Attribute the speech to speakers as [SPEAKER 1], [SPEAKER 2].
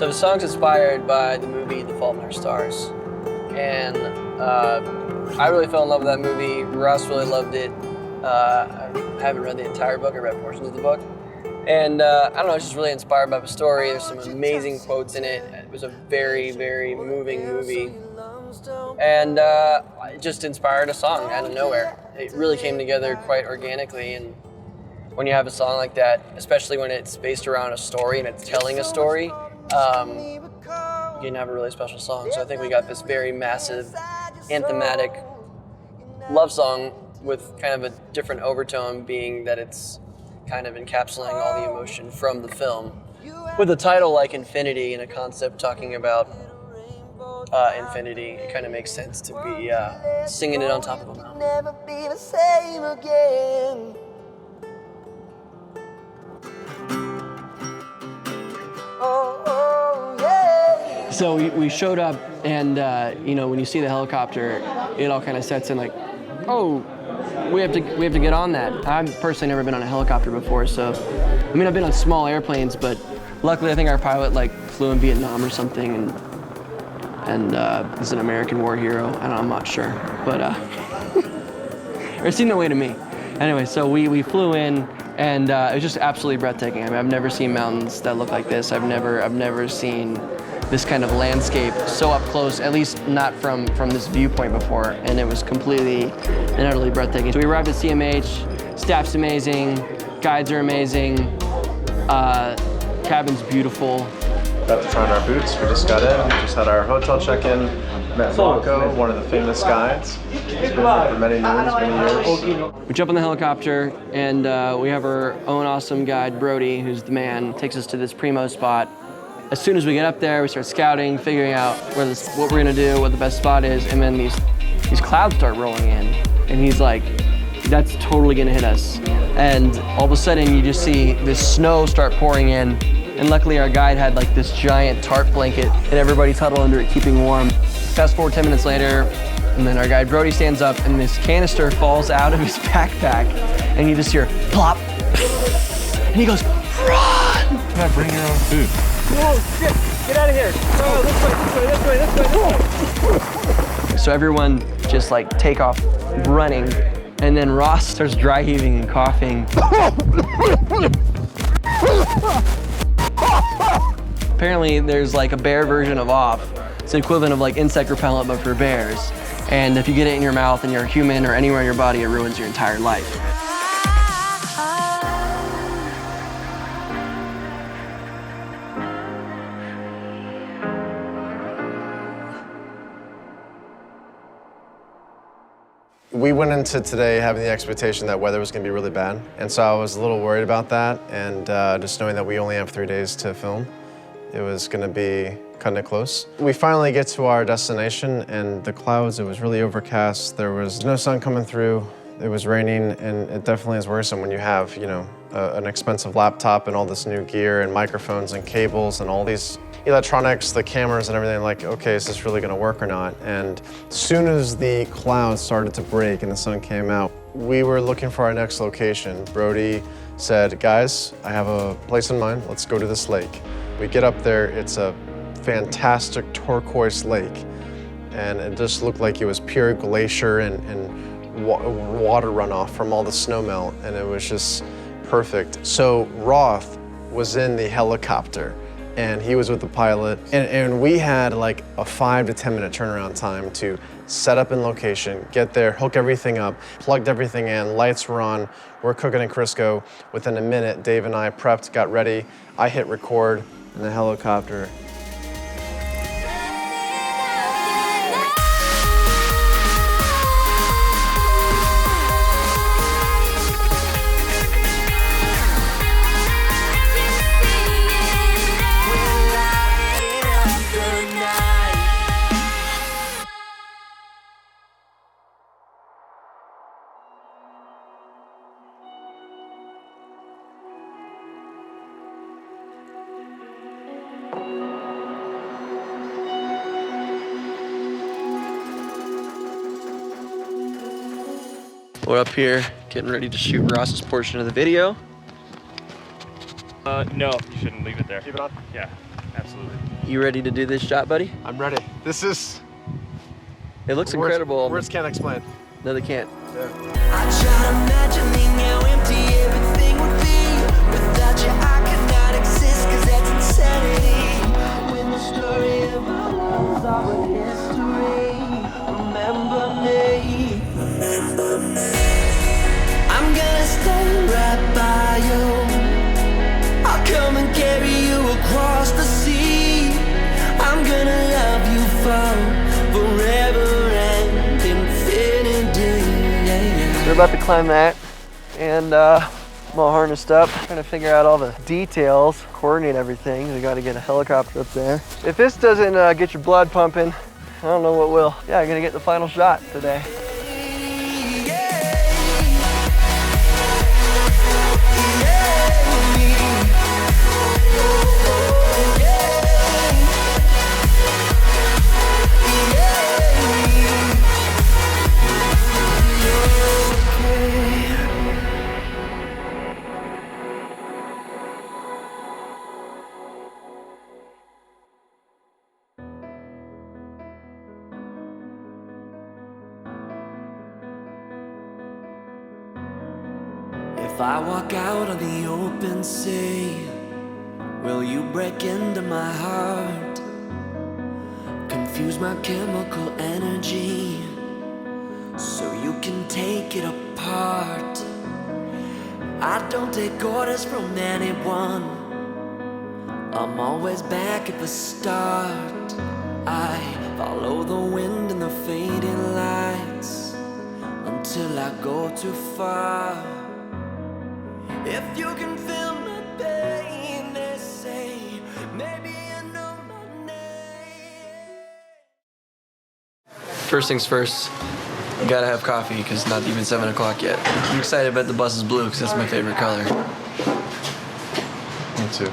[SPEAKER 1] So the song's inspired by the movie The Fault in Our Stars. And I really fell in love with that movie. Ross really loved it. I haven't read the entire book, I read portions of the book. And I don't know, I was just really inspired by the story. There's some amazing quotes in it. It was a very, very moving movie. And it just inspired a song out of nowhere. It really came together quite organically. And when you have a song like that, especially when it's based around a story and it's telling a story, you can have a really special song. So I think we got this very massive, anthematic love song with kind of a different overtone, being that it's kind of encapsulating all the emotion from the film. With a title like Infinity and a concept talking about infinity, it kind of makes sense to be singing it on top of a mountain. Never be the same again. So we showed up, and you know, when you see the helicopter, it all kind of sets in like, oh, we have to get on that. I've personally never been on a helicopter before, so I mean, I've been on small airplanes, but luckily I think our pilot like flew in Vietnam or something, and is an American war hero. I'm not sure, but it seemed that way to me. Anyway, so we flew in, and it was just absolutely breathtaking. I mean, I've never seen mountains that look like this. I've never seen this kind of landscape so up close, at least not from this viewpoint before, and it was completely and utterly breathtaking. So we arrived at CMH, staff's amazing, guides are amazing, cabin's beautiful.
[SPEAKER 2] About to try on our boots, we just got in, just had our hotel check-in, met Rocco, one of the famous guides. He's been here for many moons, many years.
[SPEAKER 1] We jump on the helicopter, and we have our own awesome guide, Brody, who's the man, takes us to this primo spot. As soon as we get up there, we start scouting, figuring out what we're gonna do, what the best spot is, and then these clouds start rolling in. And he's like, that's totally gonna hit us. And all of a sudden, you just see this snow start pouring in. And luckily, our guide had like this giant tarp blanket, and everybody's huddled under it, keeping warm. Fast forward 10 minutes later, and then our guide Brody stands up, and this canister falls out of his backpack, and you just hear plop, and he goes, run!
[SPEAKER 3] Yeah, bring your own food.
[SPEAKER 1] Whoa, shit, get out of here. Oh, this way. So everyone just like take off running, and then Ross starts dry heaving and coughing. Apparently there's like a bear version of off. It's the equivalent of like insect repellent, but for bears. And if you get it in your mouth and you're a human or anywhere in your body, it ruins your entire life.
[SPEAKER 2] We went into today having the expectation that weather was going to be really bad, and so I was a little worried about that, and just knowing that we only have 3 days to film, it was going to be kind of close. We finally get to our destination, and the clouds, it was really overcast. There was no sun coming through. It was raining, and it definitely is worrisome when you have, you know, an expensive laptop and all this new gear and microphones and cables and all these electronics, the cameras and everything, like, okay, is this really gonna work or not? And as soon as the clouds started to break and the sun came out, we were looking for our next location. Brody said, guys, I have a place in mind, let's go to this lake. We get up there, it's a fantastic turquoise lake, and it just looked like it was pure glacier and water runoff from all the snow melt, and it was just perfect. So Roth was in the helicopter, and he was with the pilot, and we had like a 5 to 10 minute turnaround time to set up in location, get there, hook everything up, plugged everything in, lights were on, we're cooking in Crisco. Within a minute, Dave and I prepped, got ready, I hit record, and the helicopter.
[SPEAKER 1] We're up here getting ready to shoot Ross's portion of the video.
[SPEAKER 3] No, you shouldn't leave it there.
[SPEAKER 2] Keep it on?
[SPEAKER 3] Yeah.
[SPEAKER 2] Absolutely.
[SPEAKER 1] You ready to do this shot, buddy?
[SPEAKER 2] I'm ready. This is...
[SPEAKER 1] It looks incredible.
[SPEAKER 2] Words can't explain.
[SPEAKER 1] No, they can't.
[SPEAKER 2] Yeah.
[SPEAKER 3] I try imagining how empty everything would be. Without you, I could not exist, cause that's insanity. When the story of our lives are a history, remember me. I'm gonna stay right by you. I'll come and carry you across the sea. I'm gonna love you for forever and infinity.
[SPEAKER 1] We're about to climb that, and I'm all harnessed up, trying to figure out all the details, coordinate everything. We got to get a helicopter up there. If this doesn't get your blood pumping, I don't know what will. Yeah, I'm gonna get the final shot today.
[SPEAKER 3] If I walk out on the open sea, will you break into my heart? Confuse my chemical energy so you can take it apart. I don't take orders from anyone. I'm always back at the start. I follow the wind and the fading lights until I go too far. If you can feel my pain, they say, maybe you know my name.
[SPEAKER 1] First things first, you gotta have coffee because it's not even 7 o'clock yet. I'm excited, but the bus is blue because that's my favorite color.
[SPEAKER 2] Me too.